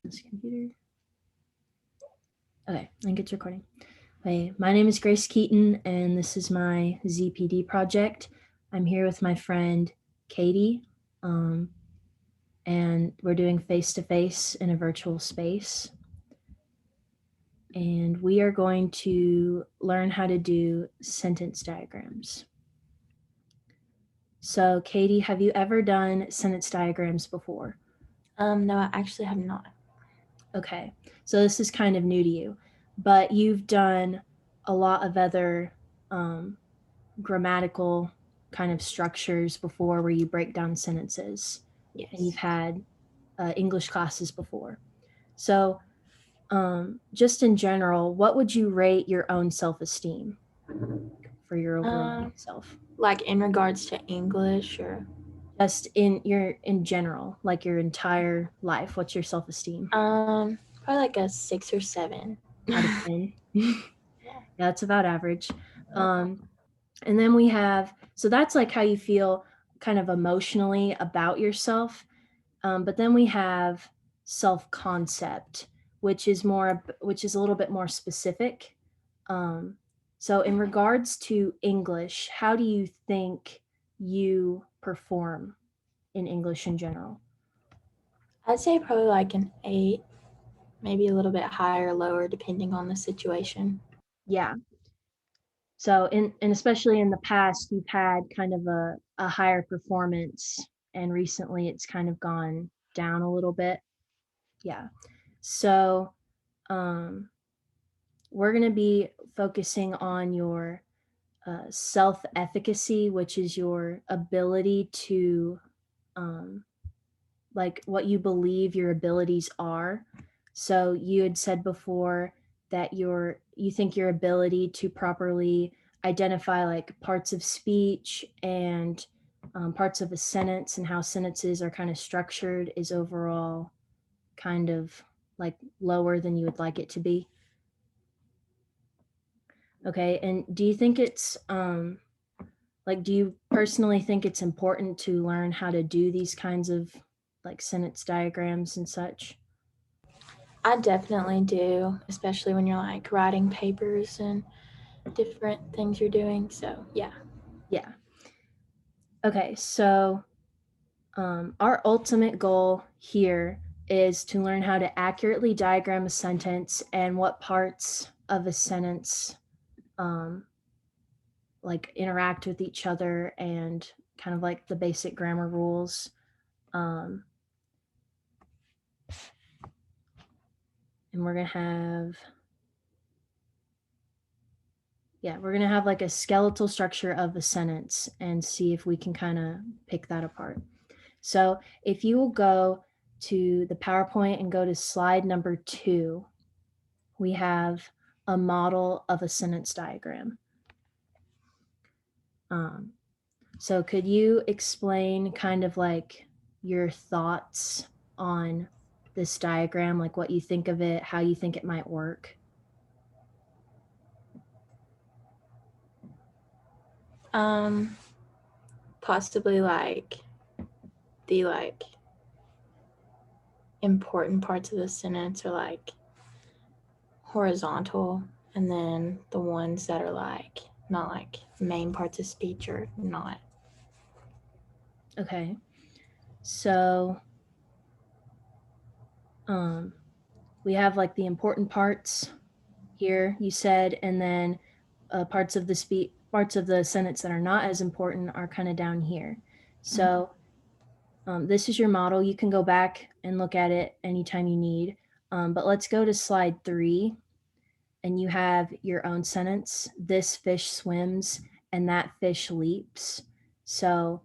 This computer. Okay, I think it's recording. Hey, my name is Grace Keaton, and this is my ZPD project. I'm here with my friend Katie, and we're doing face-to-face in a virtual space. And we are going to learn how to do sentence diagrams. So, Katie, have you ever done sentence diagrams before? No, I actually have not. Okay, so this is kind of new to you, but you've done a lot of other grammatical kind of structures before where you break down sentences, and you've Yes. had English classes before. So, just in general, what would you rate your own self-esteem for your overall self? Like in regards to English or Just in general, like your entire life, what's your self-esteem probably like a 6 or 7. out of 10? Yeah, Yeah. that's about average. And then we have, so that's like how you feel kind of emotionally about yourself. But then we have self-concept, which is a little bit more specific. Um, so in regards to English, how do you think you perform in English in general? I'd say probably like an 8, maybe a little bit higher or lower depending on the situation. Yeah. So and especially in the past, you've had kind of a higher performance, and recently it's kind of gone down a little bit. Yeah. So um, we're going to be focusing on your self efficacy, which is your ability to, um, like, what you believe your abilities are. So you had said before that you think your ability to properly identify like parts of speech and parts of a sentence and how sentences are kind of structured is overall kind of like lower than you would like it to be. Okay, and do you think it's like, do you personally think it's important to learn how to do these kinds of like sentence diagrams and such? I definitely do, especially when you're like writing papers and different things you're doing. So, yeah. Yeah. Okay, so our ultimate goal here is to learn how to accurately diagram a sentence and what parts of a sentence um, like interact with each other and kind of like the basic grammar rules. Um, and we're gonna have like a skeletal structure of a sentence and see if we can kind of pick that apart. So if you will go to the PowerPoint and go to slide number 2, we have a model of a sentence diagram. Um, so could you explain kind of like your thoughts on this diagram, like what you think of it, how you think it might work? Um, Possibly like the like important parts of the sentence are like horizontal, and then the ones that are like not like main parts of speech are not. Okay. So um, we have like the important parts here, you said, and then parts of the sentence that are not as important are kind of down here. So this is your model. You can go back and look at it anytime you need. But let's go to slide 3, and you have your own sentence. This fish swims, and that fish leaps. So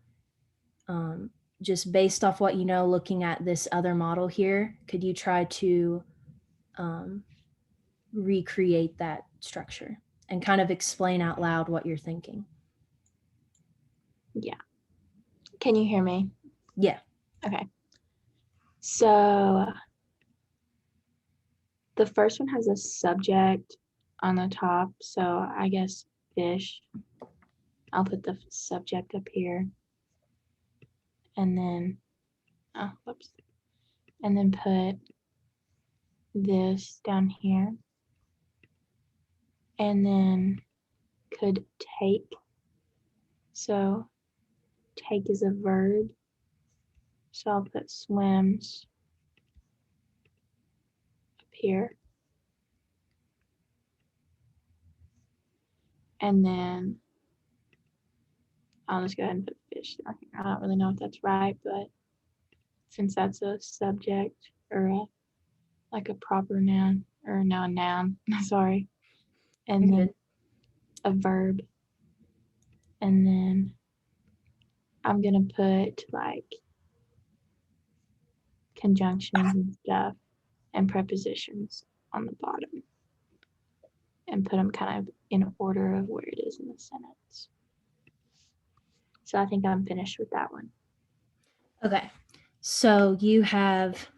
um, just based off what you know, looking at this other model here, could you try to um, recreate that structure and kind of explain out loud what you're thinking? Yeah. Can you hear me? Yeah. Okay. So the first one has a subject on the top. So I guess fish. I'll put the subject up here. And then, oh, whoops. And then put this down here. And then could take. So take is a verb. So I'll put swims up here. And then I'll just go ahead and put fish down here. I don't really know if that's right, but since that's a subject or like a proper noun, or no, a noun, sorry. And You're then good. a verb. And then I'm gonna put like conjunctions and stuff and prepositions on the bottom and put them kind of in order of where it is in the sentence. So I think I'm finished with that one. Okay. So you have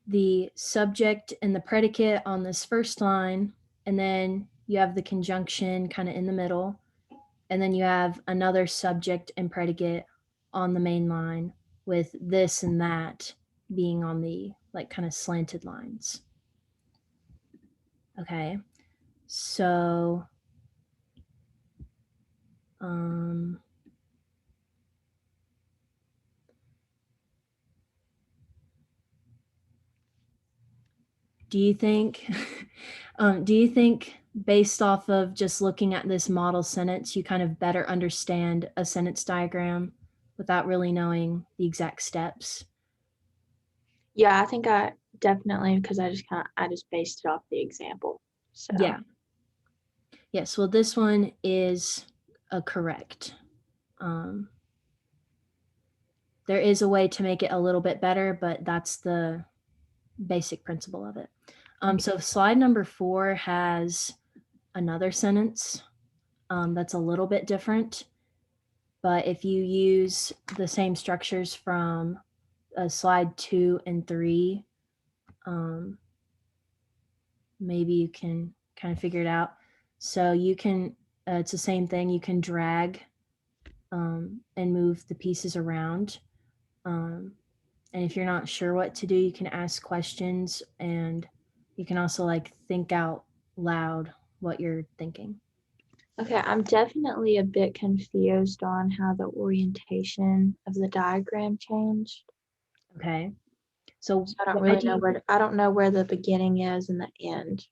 the subject and the predicate on this first line, and then you have the conjunction kind of in the middle, and then you have another subject and predicate on the main line with this and that being on the like kind of slanted lines. Okay. So um do you think do you think based off of just looking at this model sentence you kind of better understand a sentence diagram without really knowing the exact steps? Yeah, I think I definitely, because I just based it off the example. So Yeah. Yes, well this one is a correct. um there is a way to make it a little bit better, but that's the basic principle of it. So slide number 4 has another sentence that's a little bit different. But if you use the same structures from slide 2 and 3, um, maybe you can kind of figure it out. So you can, it's the same thing. You can drag and move the pieces around. And if you're not sure what to do, you can ask questions, and you can also like think out loud what you're thinking. okay, I'm definitely a bit confused on how the orientation of the diagram changed. Okay. So So I don't why really do know you I don't know where the beginning is and the end.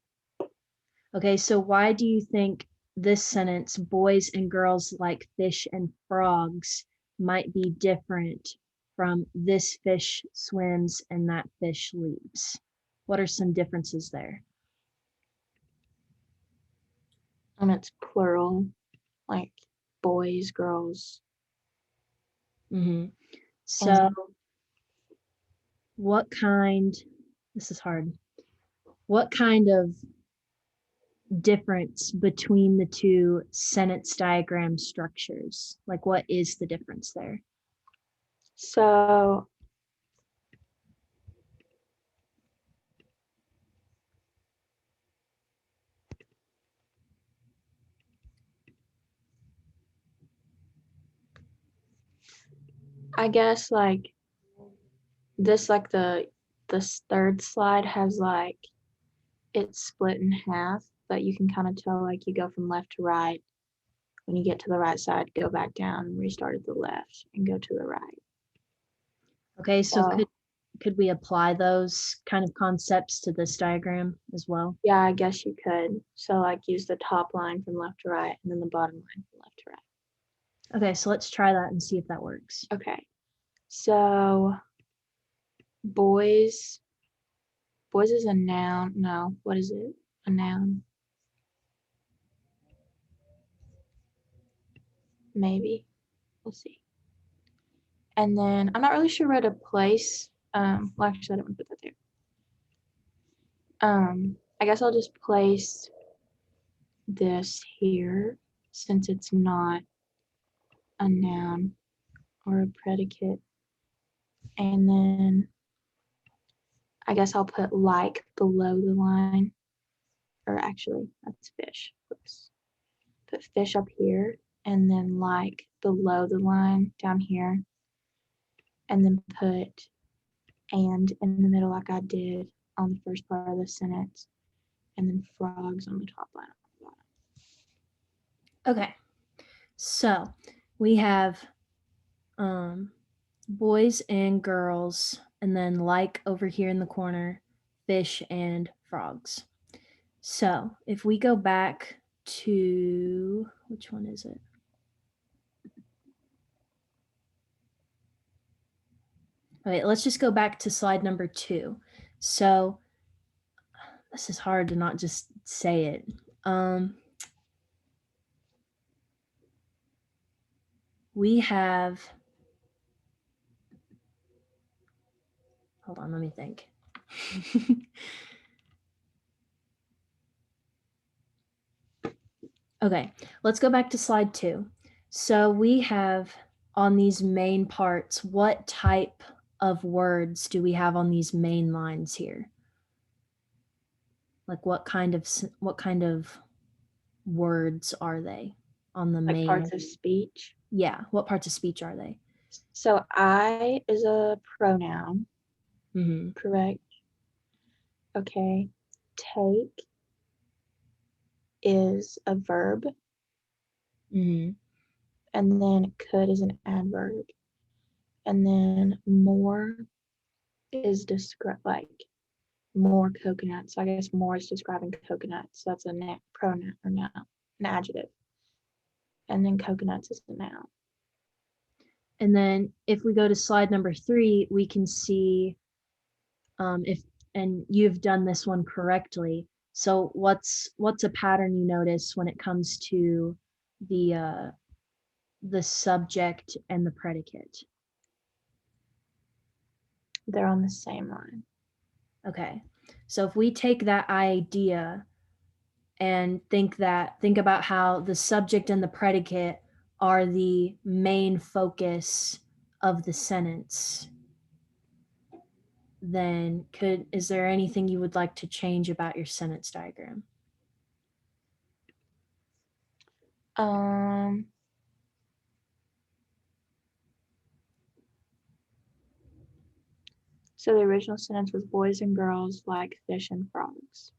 Okay, so why do you think this sentence, boys and girls like fish and frogs, might be different from this fish swims and that fish leaps? What are some differences there? And it's plural, like boys, girls, Hmm. So, and what kind, this is hard, what kind of difference between the two sentence diagram structures? Like, what is the difference there? so I guess like this, like this third slide has like it's split in half, but you can kind of tell like you go from left to right. When you get to the right side, go back down, restart at the left, and go to the right. Okay, so So could we apply those kind of concepts to this diagram as well? yeah, I guess you could. So like use the top line from left to right and then the bottom line from left to right. Okay, so let's try that and see if that works. Okay. So boys boys is a noun. No, what is it? A noun. Maybe. We'll see. And then I'm not really sure where to place. Well actually I don't want to put that there. I guess I'll just place this here since it's not a noun or a predicate. And then I guess I'll put like below the line, or actually that's fish. Oops. Put fish up here and then like below the line down here, and then put and in the middle like I did on the first part of the sentence, and then frogs on the top line. Okay. So we have boys and girls, and then like over here in the corner, fish and frogs. So if we go back to, which one is it? Okay, let's just go back to slide number 2. So this is hard to not just say it. We have, hold on, let me think. Okay, let's go back to slide 2. So we have on these main parts, what type of words do we have on these main lines here? Like what kind of words are they on the Like main? parts of speech. Yeah, what parts of speech are they? So I is a pronoun, Mm-hmm. correct? Okay. Take is a verb, Mm-hmm. and then could is an adverb. And then more is like more coconut. So I guess more is describing coconut. So that's a pronoun or noun, an adjective. And then coconuts is a noun. And then if we go to slide number 3, we can see if, and you've done this one correctly. So what's a pattern you notice when it comes to the subject and the predicate? They're on the same line. Okay. So if we take that idea and think about how the subject and the predicate are the main focus of the sentence, then is there anything you would like to change about your sentence diagram? So the original sentence was boys and girls like fish and frogs.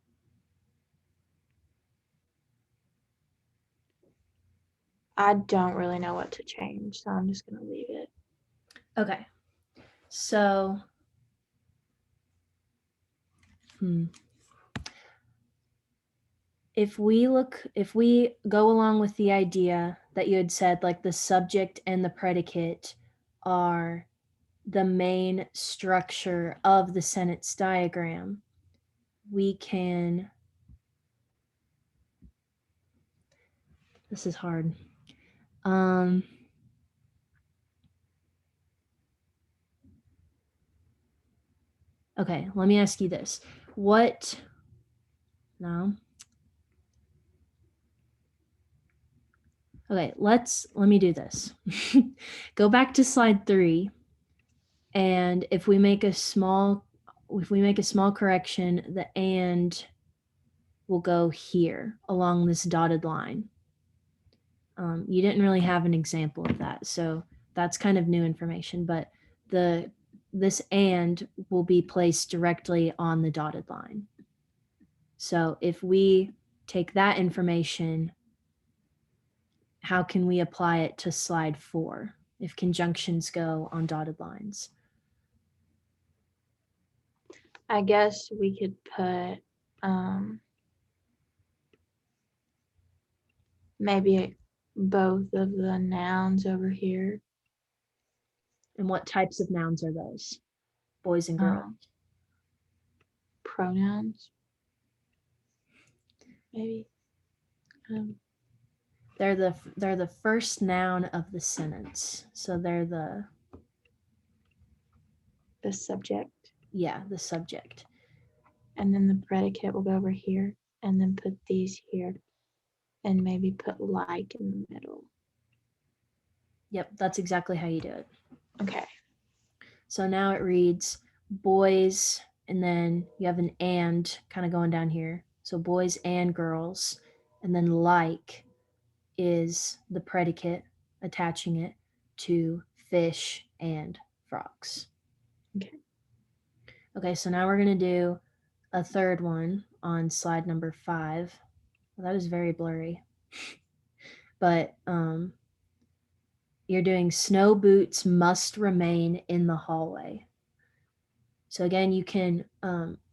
I don't really know what to change, so I'm just going to leave it. Okay. So, if we go along with the idea that you had said, like the subject and the predicate are the main structure of the sentence diagram, we can, this is hard. Okay, let me ask you this. No. Okay, let me do this. Go back to slide 3, and if we make a small correction, the and will go here along this dotted line. You didn't really have an example of that, so that's kind of new information, but this and will be placed directly on the dotted line. So if we take that information, how can we apply it to slide 4 if conjunctions go on dotted lines? I guess we could put maybe both of the nouns over here. And what types of nouns are those? Boys and girls? Pronouns, maybe. They're the first noun of the sentence. So they're the subject. Yeah, the subject. And then the predicate will go over here, and then put these here, and maybe put like in the middle. Yep, that's exactly how you do it. Okay. So now it reads boys, and then you have an and kind of going down here. So boys and girls, and then like is the predicate attaching it to fish and frogs. Okay. Okay, so now we're going to do a third one on slide number 5. Well, that is very blurry. But you're doing snow boots must remain in the hallway. So again, you can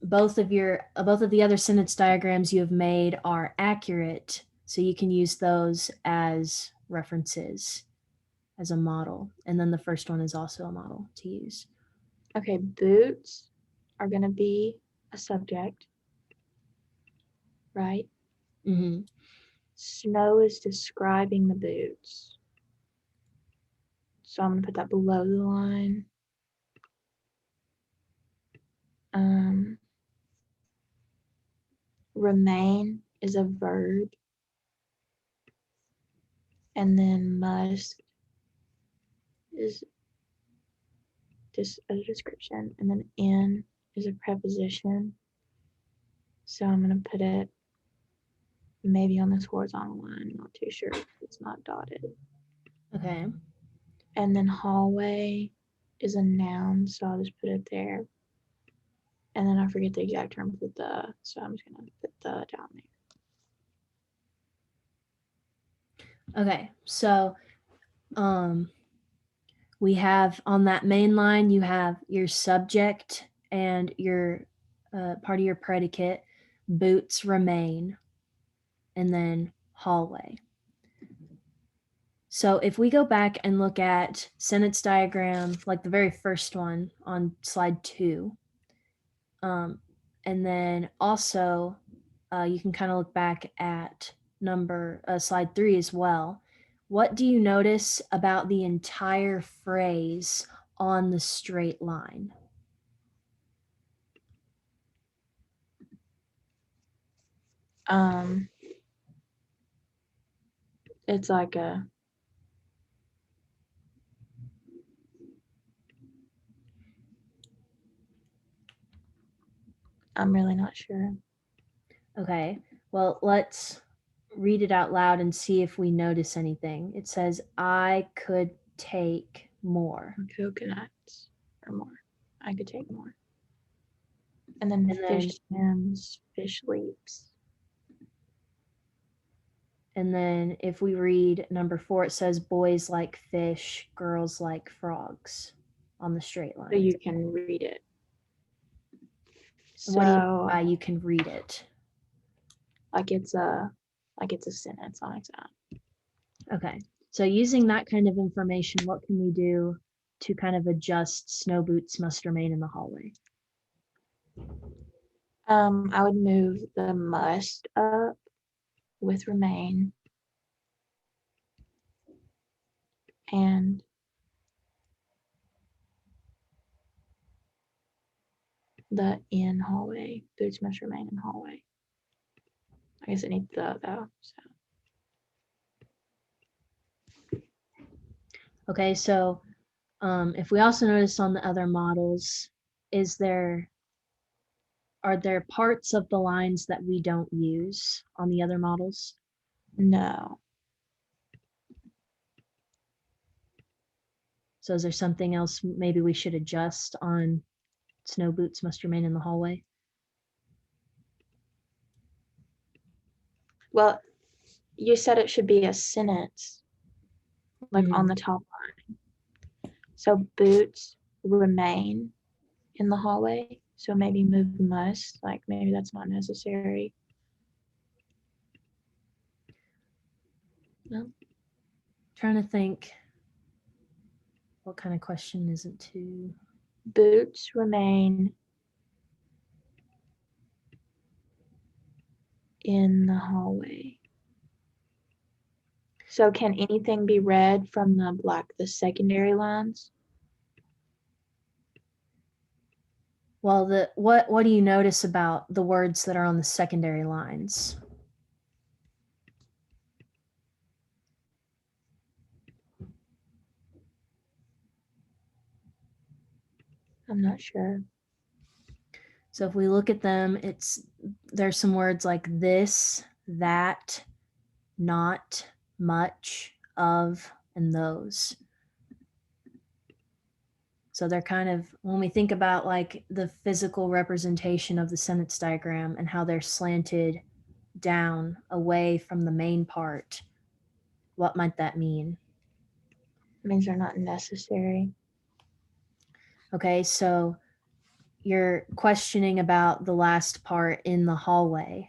both of the other sentence diagrams you have made are accurate, so you can use those as references as a model. And then the first one is also a model to use. Okay, boots are going to be a subject, right? Mm-hmm. Snow is describing the boots. So I'm going to put that below the line. Remain is a verb. And then must is just a description. And then in is a preposition. So I'm going to put it maybe on this horizontal line. I'm not too sure if it's not dotted. Okay. And then hallway is a noun, so I'll just put it there. And then I forget the exact term for the, so I'm just going to put the down there. Okay. So we have on that main line, you have your subject and your part of your predicate, boots remain, and then hallway. So if we go back and look at sentence diagram, like the very first one on slide 2, and then also you can kind of look back at slide 3 as well. What do you notice about the entire phrase on the straight line? It's like I'm really not sure. Okay, well, let's read it out loud and see if we notice anything. It says, I could take more. Coconuts or more. I could take more. And then And fish then, swims, fish leaps. and then if we read number 4, it says, boys like fish, girls like frogs on the straight line. So you can read it. What do you mean by you can read it? Like it's a sentence on its own. Okay. So using that kind of information, what can we do to kind of adjust snow boots must remain in the hallway? I would move the must up with remain and the in hallway. Boots must remain in hallway. I guess it needs the though. So. Okay, so if we also notice on the other models, are there parts of the lines that we don't use on the other models? No. So is there something else maybe we should adjust on snow boots must remain in the hallway? Well, you said it should be a sentence, like on the top line. So boots remain in the hallway. So maybe move must, like maybe that's not necessary. No. Trying to think what kind of question isn't too. Boots remain in the hallway. So can anything be read from the secondary lines? Well, what do you notice about the words that are on the secondary lines? I'm not sure. So if we look at them, there's some words like this, that, not, much, of, and those. So they're kind of, when we think about like the physical representation of the sentence diagram and how they're slanted down away from the main part, what might that mean? Means they're not necessary. Okay, so you're questioning about the last part in the hallway.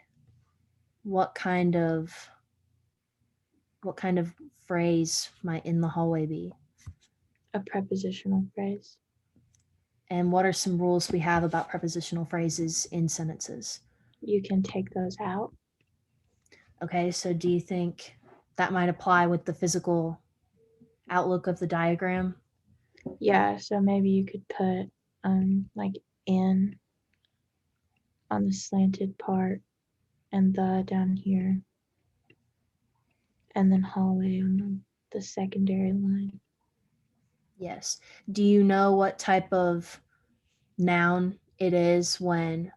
What kind of phrase might in the hallway be? A prepositional phrase. And what are some rules we have about prepositional phrases in sentences? You can take those out. Okay, so do you think that might apply with the physical outlook of the diagram? Yeah, so maybe you could put like in on the slanted part and the down here, and then hallway on the secondary line. Yes. Do you know what type of noun it is when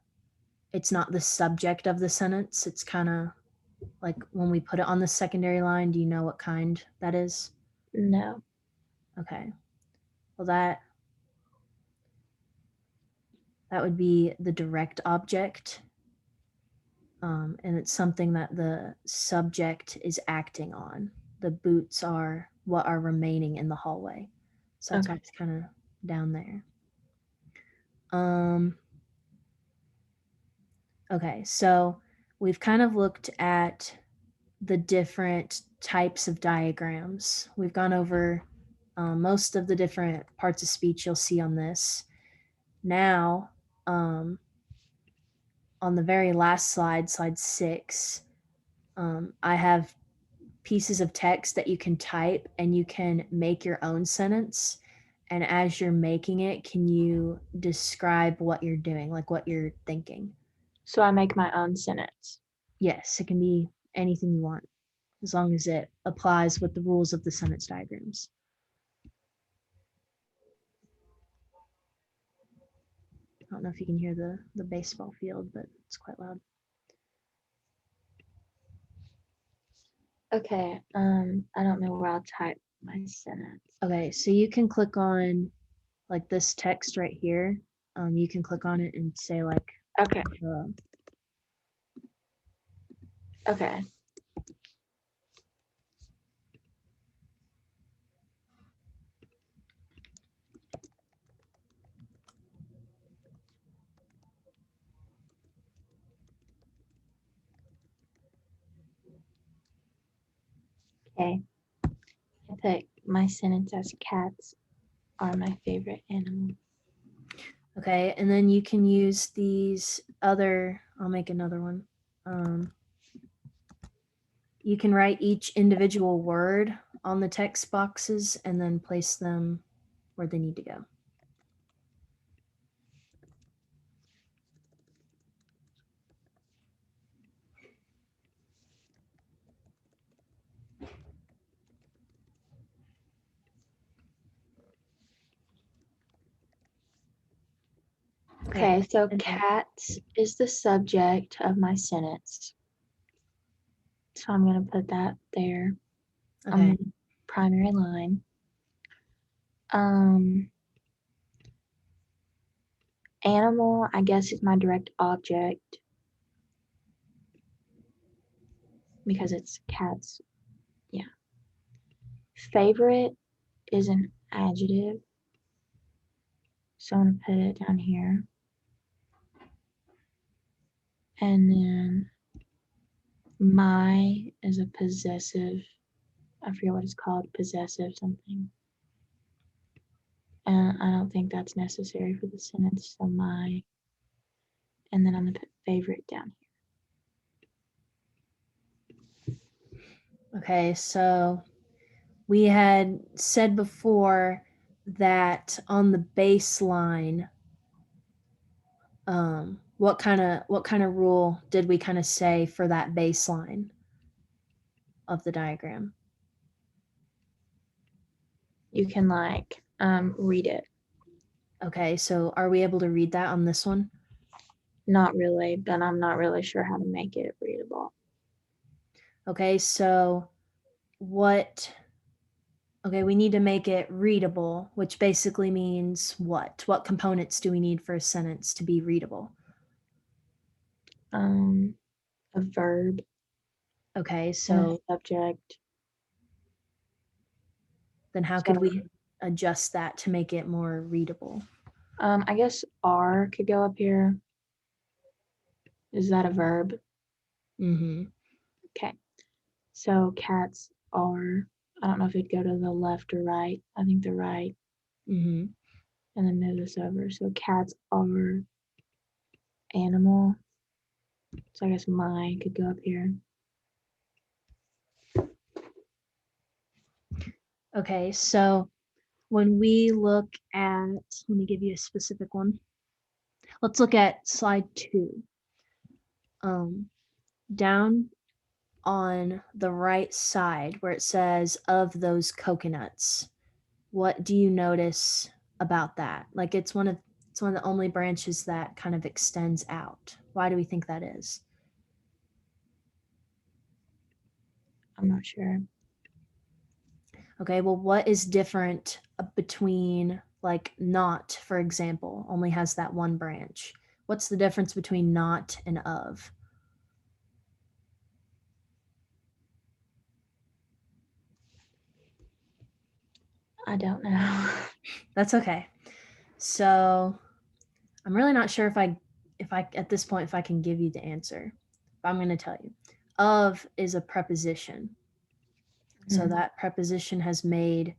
it's not the subject of the sentence? It's kind of like when we put it on the secondary line. Do you know what kind that is? No. Okay. Well, that would be the direct object. And it's something that the subject is acting on. The boots are what are remaining in the hallway. So that's why it's kind of down there. Okay, so we've kind of looked at the different types of diagrams. We've gone over most of the different parts of speech you'll see on this. Now, on the very last slide, slide 6, I have pieces of text that you can type and you can make your own sentence. And as you're making it, can you describe what you're doing, like what you're thinking? So I make my own sentence. Yes, it can be anything you want, as long as it applies with the rules of the sentence diagrams. I don't know if you can hear the baseball field, but it's quite loud. Okay, I don't know where I'll type my sentence. Okay, so you can click on like this text right here. You can click on it and say like, Okay, uh, okay. Okay. I put my sentence as cats are my favorite animal. okay, and then you can use these other, I'll make another one. You can write each individual word on the text boxes and then place them where they need to go. Okay, so And cats is the subject of my sentence. So I'm going to put that there on okay, the primary line. Animal, I guess, is my direct object because it's cats. Yeah. Favorite is an adjective. So I'm going to put it down here. And then my is a possessive. I forget what it's called, possessive something. And I don't think that's necessary for the sentence. So my, and then I'm going to put favorite down here. okay, so we had said before that on the baseline, what kind of rule did we kind of say for that baseline of the diagram? You can like read it. Okay, so are we able to read that on this one? Not really, but I'm not really sure how to make it readable. Okay, so what Okay, we need to make it readable, which basically means what? What components do we need for a sentence to be readable? A verb Okay, and a so subject. then how could So, we adjust that to make it more readable? I guess are could go up here. Is that a verb? Mm-hmm. Okay. So cats are, I don't know if it'd go to the left or right. I think the right, Mm-hmm. and then move this over. So cats are animal. So I guess my could go up here. Okay, so when we look at, let me give you a specific one. Let's look at slide 2. Down on the right side where it says of those coconuts, what do you notice about that? Like it's one of the only branches that kind of extends out. Why do we think that is? I'm not sure. Okay, well, what is different between like not, for example, only has that one branch? What's the difference between not and of? I don't know. That's okay. So I'm really not sure if I at this point if I can give you the answer. But I'm going to tell you. Of is a preposition. So that preposition has made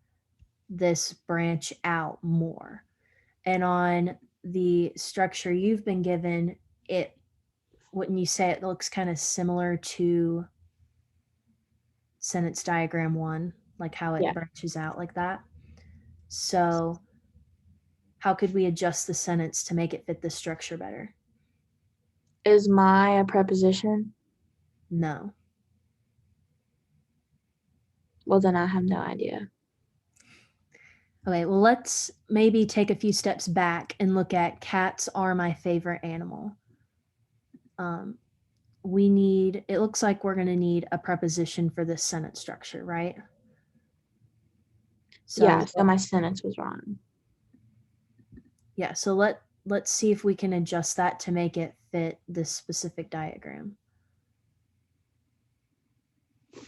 this branch out more. And on the structure you've been given, it wouldn't you say it looks kind of similar to sentence diagram 1, like how it Yeah. branches out like that? So how could we adjust the sentence to make it fit the structure better? Is my a preposition? No. Well, then I have no idea. Okay, well, let's maybe take a few steps back and look at cats are my favorite animal. Um, it looks like we're going to need a preposition for this sentence structure, right? Yeah, So, so my sentence was wrong. yeah, so let's see if we can adjust that to make it fit this specific diagram.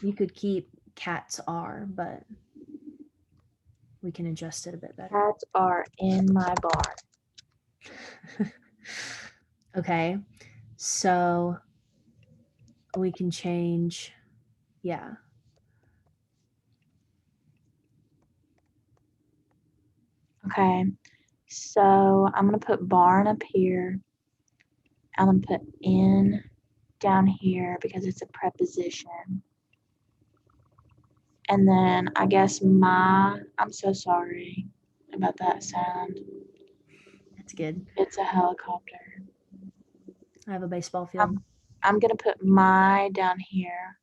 You could keep cats are, but we can adjust it a bit better. Cats are in my barn. Okay, so we can change, yeah. Okay, so I'm gonna put barn up here. I'm gonna put in down here because it's a preposition. And then I guess I'm so sorry about that sound. That's good. It's a helicopter. I have a baseball field. I'm, I'm gonna put my down here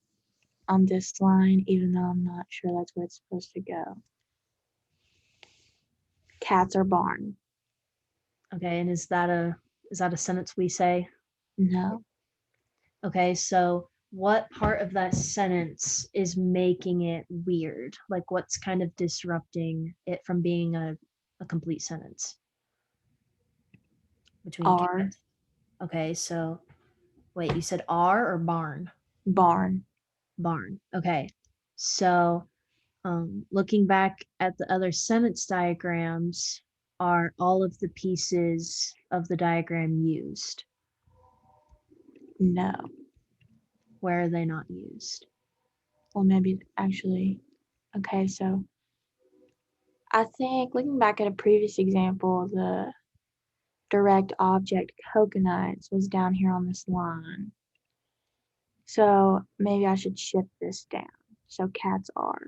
on this line, even though I'm not sure that's where it's supposed to go. Cats are barn. Okay, and is that a sentence we say? No, Okay, so what part of that sentence is making it weird? Like what's kind of disrupting it from being a complete sentence between are cats? Okay, so wait, you said are or barn? barn. Barn. Okay. So looking back at the other sentence diagrams, are all of the pieces of the diagram used? No. Where are they not used? Well, maybe actually. Okay, so I think looking back at a previous example, the direct object coconuts was down here on this line. So maybe I should shift this down. So cats are.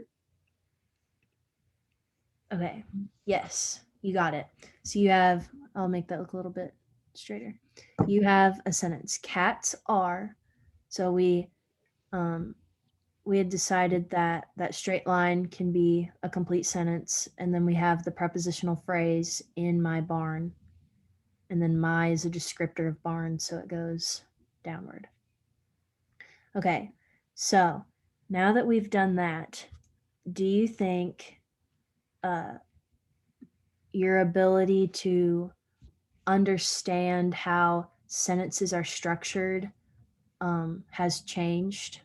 Okay. Yes, you got it. So you have, I'll make that look a little bit straighter. You have a sentence. Cats are. So um we had decided that that straight line can be a complete sentence, and then we have the prepositional phrase in my barn, and then my is a descriptor of barn, so it goes downward. Okay. So, now that we've done that, do you think uh, your ability to understand how sentences are structured has changed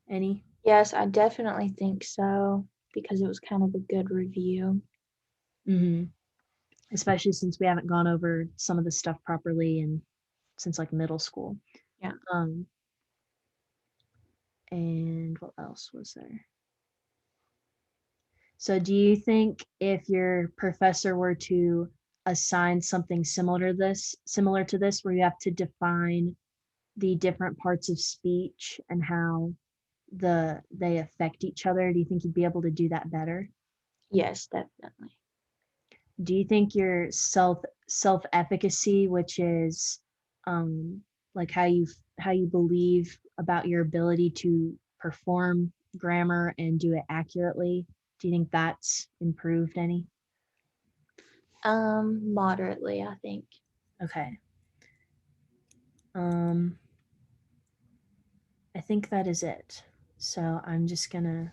any? Yes, I definitely think so because it was kind of a good review. Mm-hmm. Especially since we haven't gone over some of the stuff properly and since like middle school. Yeah. Um, and what else was there? So, do you think if your professor were to assign something similar to this, where you have to define the different parts of speech and how they affect each other, do you think you'd be able to do that better? Yes, definitely. Do you think your self efficacy, which is like how you believe about your ability to perform grammar and do it accurately, do you think that's improved any? Moderately, I think. Okay. Um, I think that is it. So I'm just gonna